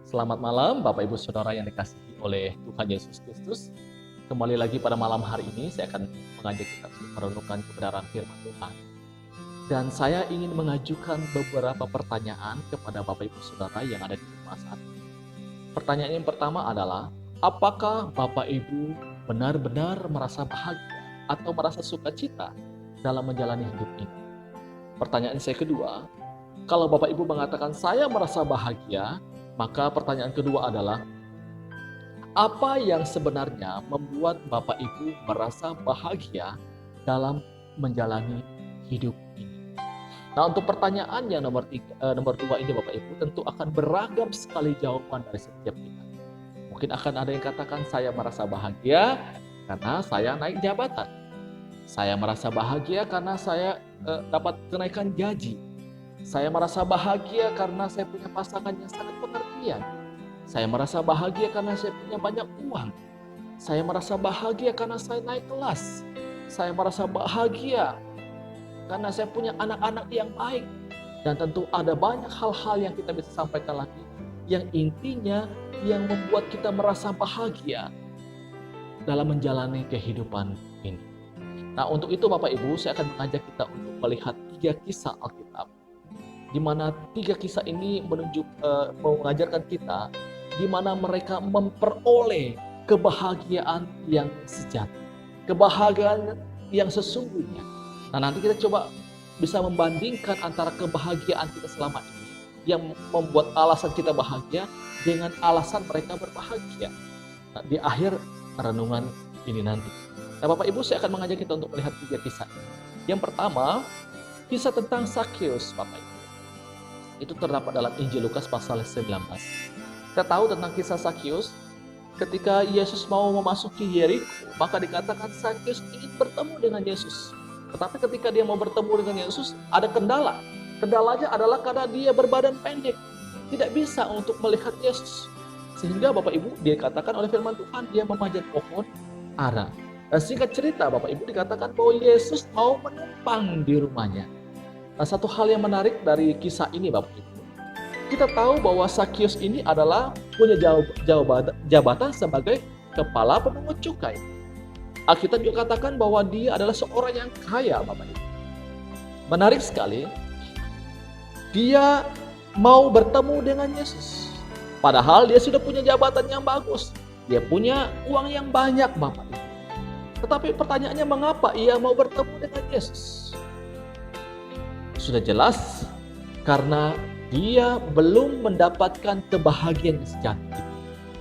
Selamat malam Bapak Ibu Saudara yang dikasihi oleh Tuhan Yesus Kristus. Kembali lagi pada malam hari ini saya akan mengajak kita untuk merenungkan kebenaran firman Tuhan. Dan saya ingin mengajukan beberapa pertanyaan kepada Bapak Ibu Saudara yang ada di rumah saat ini. Pertanyaan yang pertama adalah, apakah Bapak Ibu benar-benar merasa bahagia atau merasa sukacita dalam menjalani hidup ini? Pertanyaan saya kedua, kalau Bapak Ibu mengatakan saya merasa bahagia, maka pertanyaan kedua adalah, apa yang sebenarnya membuat Bapak Ibu merasa bahagia dalam menjalani hidup ini? Nah, untuk pertanyaan yang nomor dua ini Bapak Ibu tentu akan beragam sekali jawaban dari setiap kita. Mungkin akan ada yang katakan saya merasa bahagia karena saya naik jabatan. Saya merasa bahagia karena saya dapat kenaikan gaji. Saya merasa bahagia karena saya punya pasangan yang sangat pengertian. Saya merasa bahagia karena saya punya banyak uang. Saya merasa bahagia karena saya naik kelas. Saya merasa bahagia karena saya punya anak-anak yang baik. Dan tentu ada banyak hal-hal yang kita bisa sampaikan lagi. Yang intinya yang membuat kita merasa bahagia dalam menjalani kehidupan ini. Nah, untuk itu Bapak Ibu, saya akan mengajak kita untuk melihat 3 kisah Alkitab, di mana 3 kisah ini mengajarkan kita di mana mereka memperoleh kebahagiaan yang sejati, kebahagiaan yang sesungguhnya. Nah, nanti kita coba bisa membandingkan antara kebahagiaan kita selama ini yang membuat alasan kita bahagia dengan alasan mereka berbahagia. Nah, di akhir renungan ini nanti. Nah, Bapak Ibu, saya akan mengajak kita untuk melihat 3 kisah ini. Yang pertama, kisah tentang Zakheus, Bapak Ibu. Itu terdapat dalam Injil Lukas pasal 19. Kita tahu tentang kisah Zakheus. Ketika Yesus mau memasuki Yeriko, maka dikatakan Zakheus ingin bertemu dengan Yesus. Tetapi ketika dia mau bertemu dengan Yesus, ada kendala. Kendalanya adalah karena dia berbadan pendek, tidak bisa untuk melihat Yesus. Sehingga Bapak Ibu, dikatakan oleh firman Tuhan, dia memanjat pohon ara. Dan singkat cerita Bapak Ibu, dikatakan bahwa Yesus mau menumpang di rumahnya. Nah, satu hal yang menarik dari kisah ini Bapak Ibu, kita tahu bahwa Zakheus ini adalah punya jabatan sebagai kepala pemungut cukai. Alkitab juga katakan bahwa dia adalah seorang yang kaya Bapak Ibu. Menarik sekali, dia mau bertemu dengan Yesus. Padahal dia sudah punya jabatan yang bagus, dia punya uang yang banyak Bapak Ibu. Tetapi pertanyaannya, mengapa ia mau bertemu dengan Yesus? Sudah jelas, karena dia belum mendapatkan kebahagiaan yang sejati.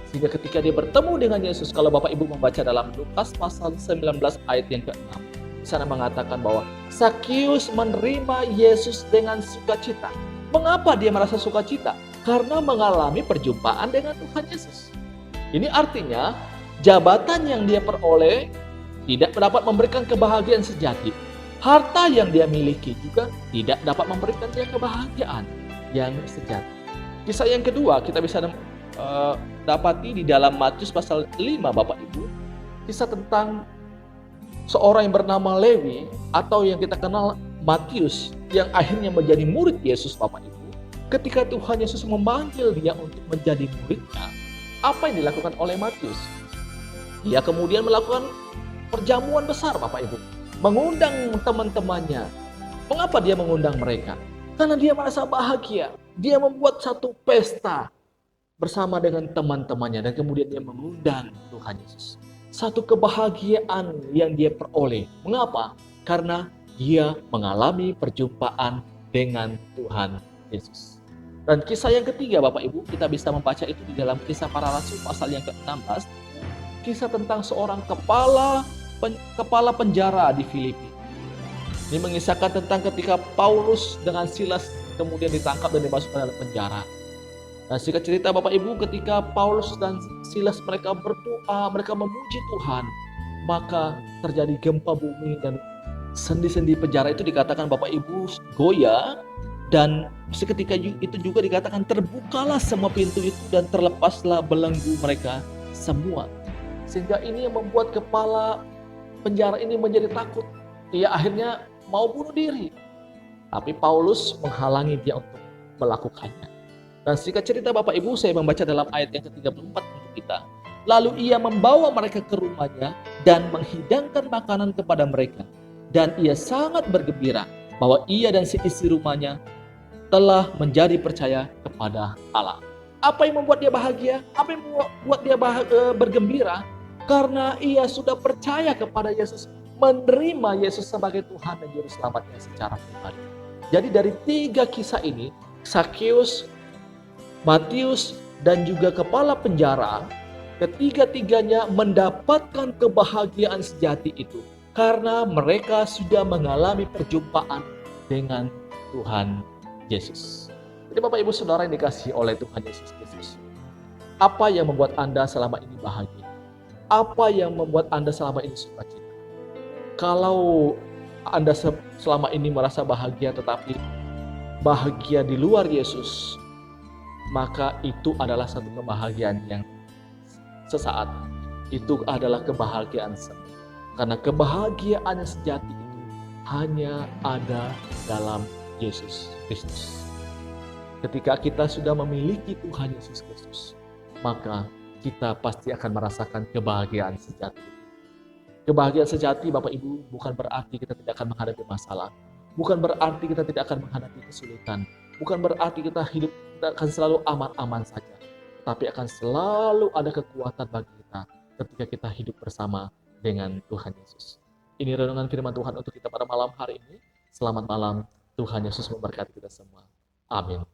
Sehingga ketika dia bertemu dengan Yesus, kalau Bapak Ibu membaca dalam Lukas pasal 19 ayat yang ke-6, di sana mengatakan bahwa Zakheus menerima Yesus dengan sukacita. Mengapa dia merasa sukacita? Karena mengalami perjumpaan dengan Tuhan Yesus. Ini artinya jabatan yang dia peroleh tidak dapat memberikan kebahagiaan sejati. Harta yang dia miliki juga tidak dapat memberikan dia kebahagiaan yang sejati. Kisah yang kedua kita bisa dapati di dalam Matius pasal 5 Bapak Ibu. Kisah tentang seorang yang bernama Lewi atau yang kita kenal Matius, yang akhirnya menjadi murid Yesus Bapak Ibu. Ketika Tuhan Yesus memanggil dia untuk menjadi muridnya, apa yang dilakukan oleh Matius? Dia kemudian melakukan perjamuan besar Bapak Ibu, mengundang teman-temannya. Mengapa dia mengundang mereka? Karena dia merasa bahagia. Dia membuat satu pesta bersama dengan teman-temannya dan kemudian dia mengundang Tuhan Yesus. Satu kebahagiaan yang dia peroleh. Mengapa? Karena dia mengalami perjumpaan dengan Tuhan Yesus. Dan kisah yang ketiga Bapak Ibu, kita bisa membaca itu di dalam Kisah Para Rasul pasal yang ke-16. Kisah tentang seorang kepala penjara di Filipi. Ini mengisahkan tentang ketika Paulus dengan Silas kemudian ditangkap dan dimasukkan dalam penjara. Nah, singkat cerita Bapak Ibu, ketika Paulus dan Silas mereka berdoa, mereka memuji Tuhan, maka terjadi gempa bumi dan sendi-sendi penjara itu dikatakan Bapak Ibu goyah, dan seketika itu juga dikatakan terbukalah semua pintu itu dan terlepaslah belenggu mereka semua. Sehingga ini yang membuat kepala penjara ini menjadi takut. Ia akhirnya mau bunuh diri. Tapi Paulus menghalangi dia untuk melakukannya. Dan singkat cerita Bapak Ibu, saya membaca dalam ayat yang ke-34 untuk kita. Lalu ia membawa mereka ke rumahnya dan menghidangkan makanan kepada mereka. Dan ia sangat bergembira bahwa ia dan si istri rumahnya telah menjadi percaya kepada Allah. Apa yang membuat dia bahagia? Apa yang membuat dia bergembira? Karena ia sudah percaya kepada Yesus, menerima Yesus sebagai Tuhan dan Juru Selamatnya secara pribadi. Jadi dari 3 kisah ini, Sakeus, Matius, dan juga kepala penjara, ketiga-tiganya mendapatkan kebahagiaan sejati itu karena mereka sudah mengalami perjumpaan dengan Tuhan Yesus. Jadi Bapak Ibu Saudara yang dikasihi oleh Tuhan Yesus Kristus, apa yang membuat Anda selama ini bahagia? Apa yang membuat Anda selama ini sukacita? Kalau Anda selama ini merasa bahagia tetapi bahagia di luar Yesus, maka itu adalah satu kebahagiaan yang sesaat. Itu adalah kebahagiaan semu. Karena kebahagiaan yang sejati itu hanya ada dalam Yesus Kristus. Ketika kita sudah memiliki Tuhan Yesus Kristus, maka kita pasti akan merasakan kebahagiaan sejati. Kebahagiaan sejati, Bapak Ibu, bukan berarti kita tidak akan menghadapi masalah. Bukan berarti kita tidak akan menghadapi kesulitan. Bukan berarti kita akan selalu aman-aman saja. Tapi akan selalu ada kekuatan bagi kita ketika kita hidup bersama dengan Tuhan Yesus. Ini renungan firman Tuhan untuk kita pada malam hari ini. Selamat malam, Tuhan Yesus memberkati kita semua. Amin.